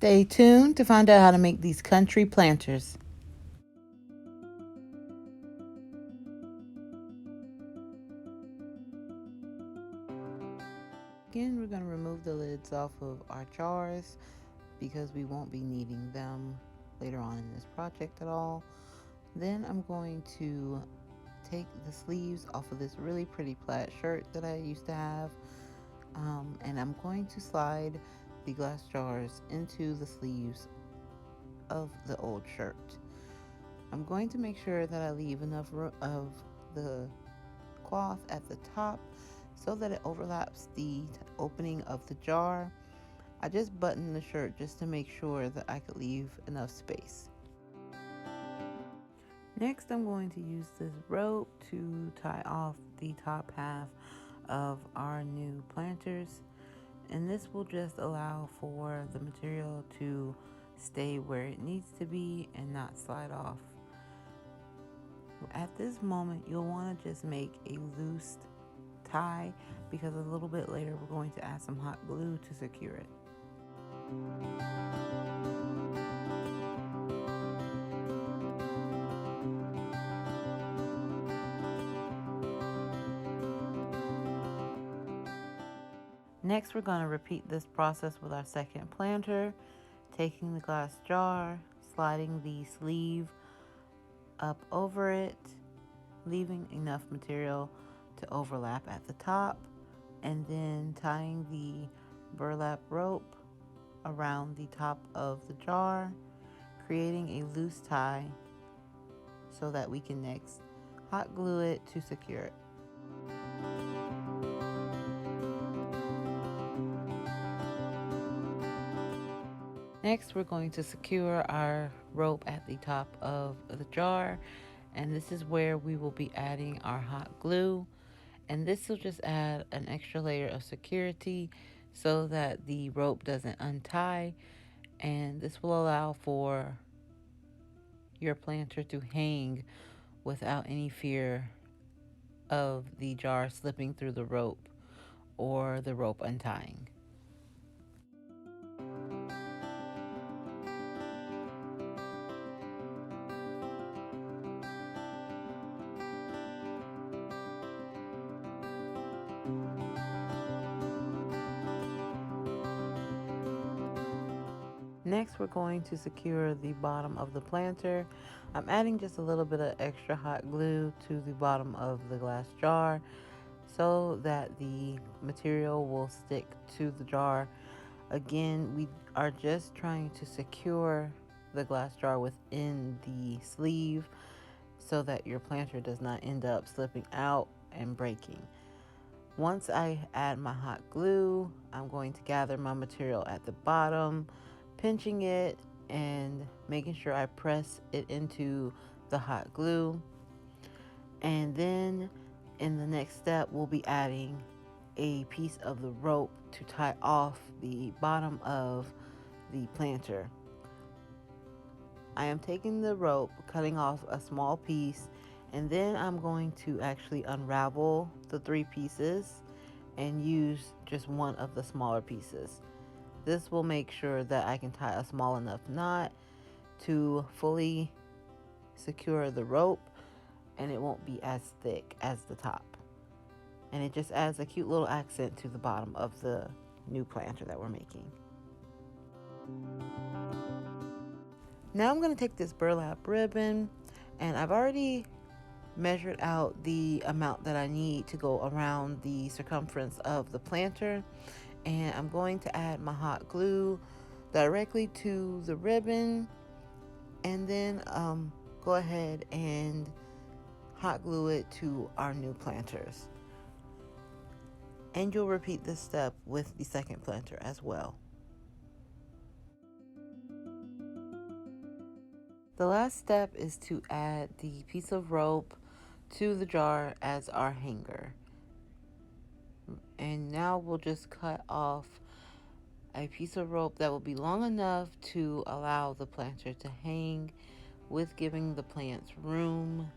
Stay tuned to find out how to make these country planters. Again, we're going to remove the lids off of our jars because we won't be needing them later on in this project at all. Then I'm going to take the sleeves off of this really pretty plaid shirt that I used to have, and I'm going to slide the glass jars into the sleeves of the old shirt. I'm going to make sure that I leave enough of the cloth at the top so that it overlaps the opening of the jar. I just buttoned the shirt just to make sure that I could leave enough space. Next, I'm going to use this rope to tie off the top half of our new planters, and this will just allow for the material to stay where it needs to be and not slide off. At this moment, you'll want to just make a loose tie because a little bit later we're going to add some hot glue to secure it. Next, we're going to repeat this process with our second planter, taking the glass jar, sliding the sleeve up over it, leaving enough material to overlap at the top, and then tying the burlap rope around the top of the jar, creating a loose tie so that we can next hot glue it to secure it. Next, we're going to secure our rope at the top of the jar, and this is where we will be adding our hot glue, and this will just add an extra layer of security so that the rope doesn't untie, and this will allow for your planter to hang without any fear of the jar slipping through the rope or the rope untying. Next, we're going to secure the bottom of the planter. I'm adding just a little bit of extra hot glue to the bottom of the glass jar so that the material will stick to the jar. Again, we are just trying to secure the glass jar within the sleeve so that your planter does not end up slipping out and breaking. Once I add my hot glue, I'm going to gather my material at the bottom, pinching it and making sure I press it into the hot glue. And then in the next step, we'll be adding a piece of the rope to tie off the bottom of the planter. I am taking the rope, cutting off a small piece, and then I'm going to actually unravel the 3 pieces and use just one of the smaller pieces. This will make sure that I can tie a small enough knot to fully secure the rope, and it won't be as thick as the top. And it just adds a cute little accent to the bottom of the new planter that we're making. Now I'm going to take this burlap ribbon, and I've already measured out the amount that I need to go around the circumference of the planter, and I'm going to add my hot glue directly to the ribbon, and then go ahead and hot glue it to our new planters. And you'll repeat this step with the second planter as well. The last step is to add the piece of rope to the jar as our hanger. And now we'll just cut off a piece of rope that will be long enough to allow the planter to hang, with giving the plants room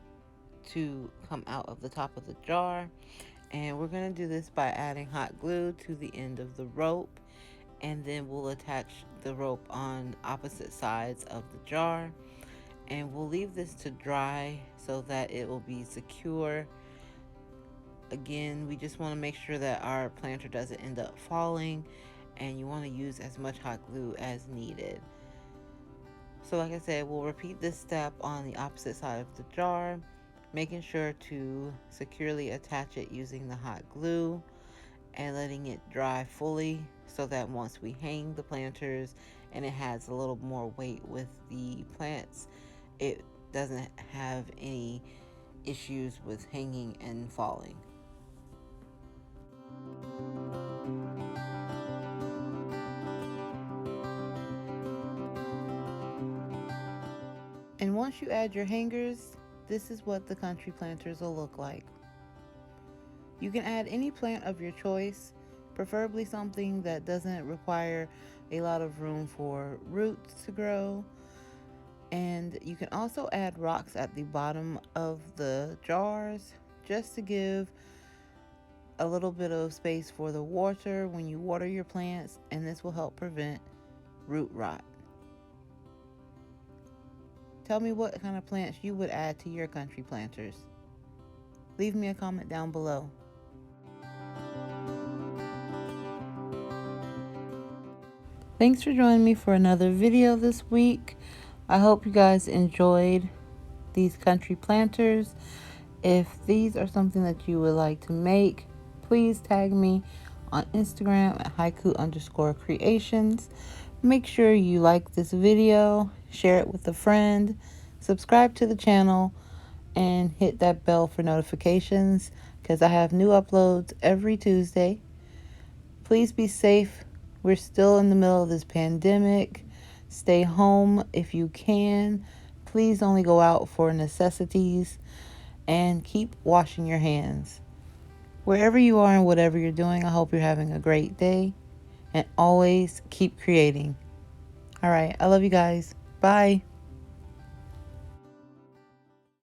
to come out of the top of the jar. And we're going to do this by adding hot glue to the end of the rope, and then we'll attach the rope on opposite sides of the jar, and we'll leave this to dry so that it will be secure. Again, we just want to make sure that our planter doesn't end up falling, and you want to use as much hot glue as needed. So like I said, we'll repeat this step on the opposite side of the jar, making sure to securely attach it using the hot glue and letting it dry fully so that once we hang the planters and it has a little more weight with the plants, it doesn't have any issues with hanging and falling. And once you add your hangers, this is what the country planters will look like. You can add any plant of your choice, preferably something that doesn't require a lot of room for roots to grow. And you can also add rocks at the bottom of the jars just to give a little bit of space for the water when you water your plants, and this will help prevent root rot. Tell me what kind of plants you would add to your country planters. Leave me a comment down below. Thanks for joining me for another video this week. I hope you guys enjoyed these country planters. If these are something that you would like to make, please tag me on Instagram at haiku_creations. Make sure you like this video, share it with a friend, subscribe to the channel, and hit that bell for notifications because I have new uploads every Tuesday. Please be safe. We're still in the middle of this pandemic. Stay home if you can. Please only go out for necessities and keep washing your hands. Wherever you are and whatever you're doing, I hope you're having a great day, and always keep creating. All right, I love you guys. Bye.